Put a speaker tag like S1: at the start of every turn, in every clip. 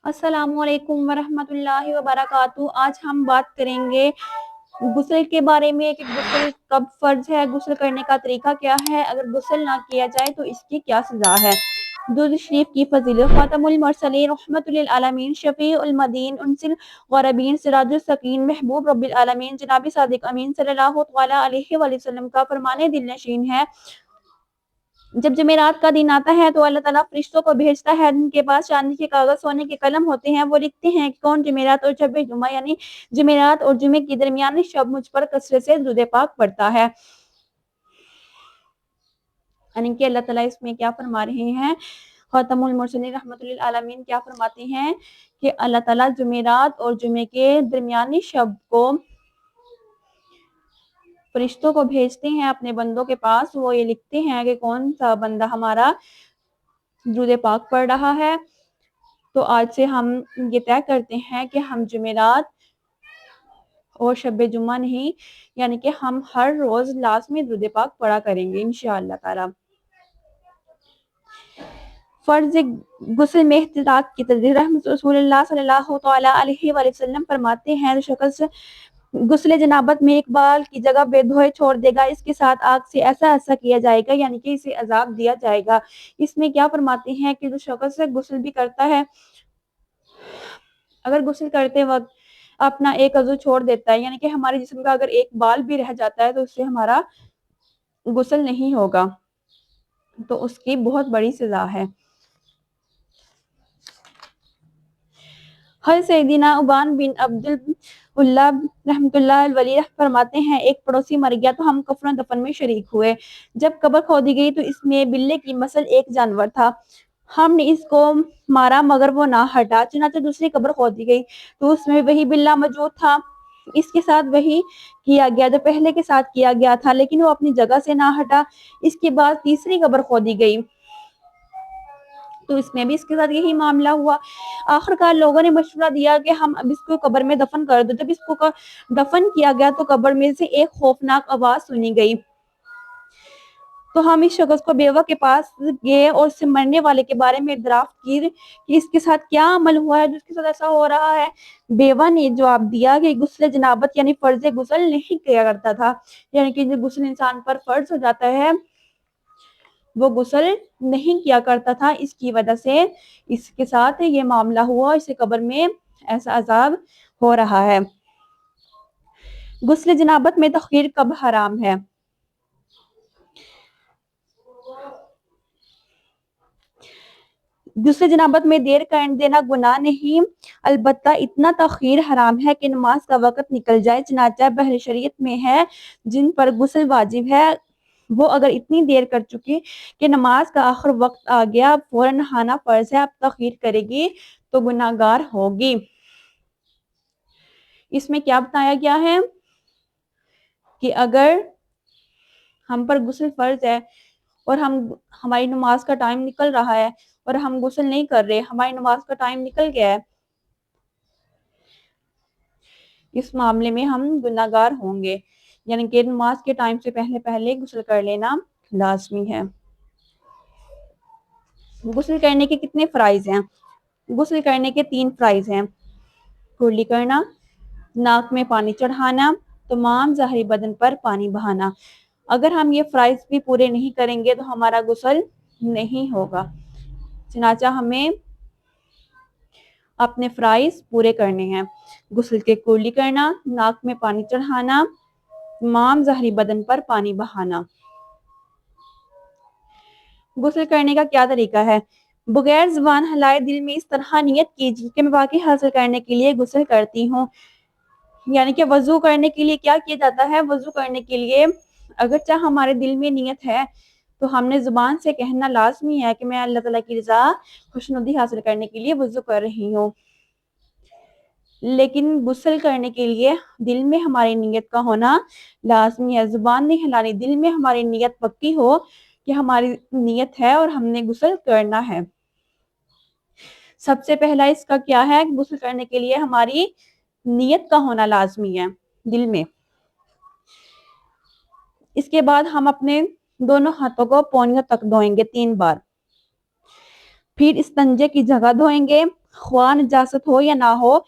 S1: अस्सलामु अलैकुम वरहमतुल्लाहि वबरकातुहू। आज हम बात करेंगे गुस्ल के बारे में कि गुस्ल कब फर्ज है, गुस्ल करने का तरीका क्या है, अगर गुस्ल ना किया जाए तो इसकी क्या सजा है। दुरूद शरीफ की फजीलत। खातमुल मुरसलीन रहमतुल लिल आलमीन शफीउल मदीन उनसिल गरबीन सिराजुस सकीन महबूब रब्बिल आलमीन जनाब सादिक अमीन सल्लल्लाहु तआला अलैहि वसल्लम का फरमाने दिल नशीन है, जब जमेरात का दिन आता है तो अल्लाह ताला फरिश्तों को भेजता है जिनके पास चांदी के कागज सोने के कलम होते हैं। वो लिखते हैं कि कौन जमेरात और शब जुमा यानी जमेरात और जुमे की दरमियानी शब मुझ पर कसरत से दुरूद पाक पढ़ता है। यानी कि अल्लाह ताला इसमें क्या फरमा रहे हैं, खातमुल मुरसलीन रहमतुल लिल आलमीन क्या फरमाते हैं कि अल्लाह ताला जमेरात और जुमे के दरमियानी शब को फरिश्तों को भेजते हैं अपने बंदों के पास। वो ये लिखते हैं कि कौन सा बंदा हमारा दुरूद पाक पढ़ रहा है। तो आज से हम ये तय करते हैं कि हम जुमेरात और शब जुम्मा नहीं, यानी कि हम हर रोज लाज़मी दुरूद पाक पढ़ा करेंगे इंशाअल्लाह ताला। फर्ज गुस्ल में इहतियात की तरह रसूलुल्लाह सल्लल्लाहु तआला अलैहि वसल्लम फरमाते हैं, जो शख्स गुस्ल जनाबत में एक बाल की जगह बेधोए छोड़ देगा, इसके साथ आग से ऐसा ऐसा किया जाएगा, यानी कि इसे अजाब दिया जाएगा। इसमें क्या फरमाते हैं कि जो शख्स गुस्ल भी करता है, अगर गुस्ल करते वक्त अपना एक अज़ू छोड़ देता है, यानी कि हमारे जिस्म का अगर एक बाल भी रह जाता है तो उससे हमारा गुस्ल नहीं होगा, तो उसकी बहुत बड़ी सजा है। हर सैयदना उबान बिन अब्दुल्लाह रहमतुल्लाह अलैहि फरमाते हैं, एक पड़ोसी मर गया तो हम कफन दफन में शरीक हुए। जब कब्र खोदी गई तो इसमें बिल्ले की मसल एक जानवर था। हमने इसको मारा मगर वो ना हटा। चुनांचे दूसरी कब्र खोदी गई तो उसमें वही बिल्ला मौजूद था। इसके साथ वही किया गया जो पहले के साथ किया गया था, लेकिन वो अपनी जगह से ना हटा। इसके बाद तीसरी कब्र खोदी गई तो इसमें भी इसके साथ यही मामला हुआ। आखिरकार लोगों ने मशवरा दिया कि हम अब इसको कब्र में दफन कर दो। जब इसको दफन किया गया तो कब्र में से एक खौफनाक आवाज सुनी गई। तो हम इस शख्स को बेवा के पास गए और उससे मरने वाले के बारे में दराफ्त की कि इसके साथ क्या अमल हुआ है जिसके साथ ऐसा हो रहा है। बेवा ने जवाब दिया कि गुस्ल जनाबत यानी फर्ज गुस्ल नहीं किया करता था, यानी कि जो गुस्ल इंसान पर फर्ज हो जाता है वो गुस्ल नहीं किया करता था। इसकी वजह से इसके साथ ये मामला हुआ, इसे कब्र में ऐसा अजाब हो रहा है। गुस्ल जनाबत में तखीर कब हराम है? गुस्ल जनाबत में देर कर देना गुनाह नहीं, अलबत्ता इतना तखीर हराम है कि नमाज का वक़्त निकल जाए। चनाचा बहर शरीयत में है जिन पर गुस्ल वाजिब है, वो अगर इतनी देर कर चुकी कि नमाज का आखिर वक्त आ गया, फौरन नहाना फर्ज है, अब तखीर करेगी तो गुनाहगार होगी। इसमें क्या बताया गया है कि अगर हम पर गुस्ल फर्ज है और हमारी नमाज का टाइम निकल रहा है और हम गुस्ल नहीं कर रहे, हमारी नमाज का टाइम निकल गया है, इस मामले में हम गुनाहगार होंगे। यानी कि नमाज के टाइम से पहले पहले गुस्ल कर लेना लाजमी है। गुस्ल करने के कितने फराइज हैं? गुस्ल करने के 3 फराइज हैं। कुर्ली करना, नाक में पानी चढ़ाना, तमाम ज़ाहिरी बदन पर पानी बहाना। अगर हम ये फराइज भी पूरे नहीं करेंगे तो हमारा गुस्ल नहीं होगा। चनाचा हमें अपने फराइज पूरे करने हैं। गुस्ल के कुर्ली करना, नाक में पानी चढ़ाना, तमाम ज़ाहिरी बदन पर पानी बहाना। गुस्ल करने का क्या तरीका है? बगैर ज़ुबान हिलाए दिल में इस तरह नियत कीजिए कि मैं वाकई हासिल करने के लिए गुस्ल करती हूँ। यानी कि वजू करने के लिए क्या किया जाता है? वजू करने के लिए अगर चाहे हमारे दिल में नियत है तो हमने जुबान से कहना लाजमी है कि मैं अल्लाह ताला की रजा खुशनुदी हासिल करने के लिए वजू कर रही हूँ। लेकिन गुस्ल करने के लिए दिल में हमारी नियत का होना लाजमी है। जुबान नहीं हिलानी, दिल में हमारी नियत पक्की हो कि हमारी नियत है और हमने गुस्ल करना है। सबसे पहला इसका क्या है? गुस्ल करने के लिए हमारी नियत का होना लाजमी है दिल में। इसके बाद हम अपने दोनों हाथों को पौनियों तक धोएंगे 3 बार। फिर इस्तंजे की जगह धोएंगे, خواہ نجاست ہو یا نہ ہو،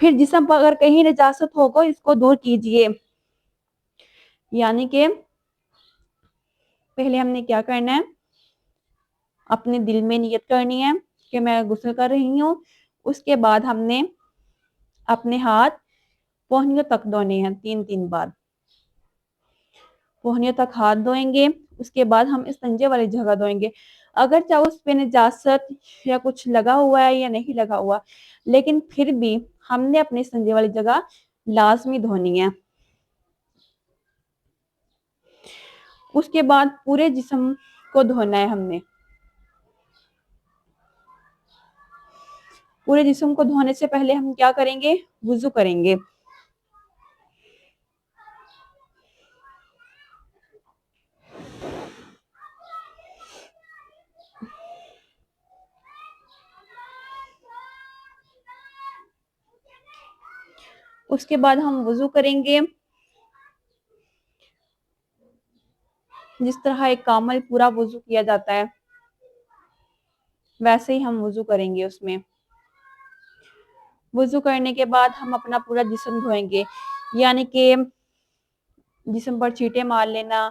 S1: پھر جسم پر اگر کہیں نجاست ہو کو اس کو دور کیجئے. یعنی کہ پہلے ہم نے کیا کرنا ہے، اپنے دل میں نیت کرنی ہے کہ میں غسل کر رہی ہوں. اس کے بعد ہم نے اپنے ہاتھ پونیوں تک دھونے ہیں 3 بار. پونیوں تک ہاتھ دھوئیں گے. اس کے بعد ہم استنجے والی جگہ دھوئیں گے. اگر چاہے اس پہ نجاست یا کچھ لگا ہوا ہے یا نہیں لگا ہوا، لیکن پھر بھی ہم نے اپنے استنجے والی جگہ لازمی دھونی ہے. اس کے بعد پورے جسم کو دھونا ہے. ہم نے پورے جسم کو دھونے سے پہلے ہم کیا کریں گے، وضو کریں گے. اس کے بعد ہم وضو کریں گے. جس طرح ایک کامل پورا وضو کیا جاتا ہے ویسے ہی ہم وضو کریں گے. اس میں وضو کرنے کے بعد ہم اپنا پورا جسم دھوئیں گے. یعنی کہ جسم پر چھینٹے مار لینا،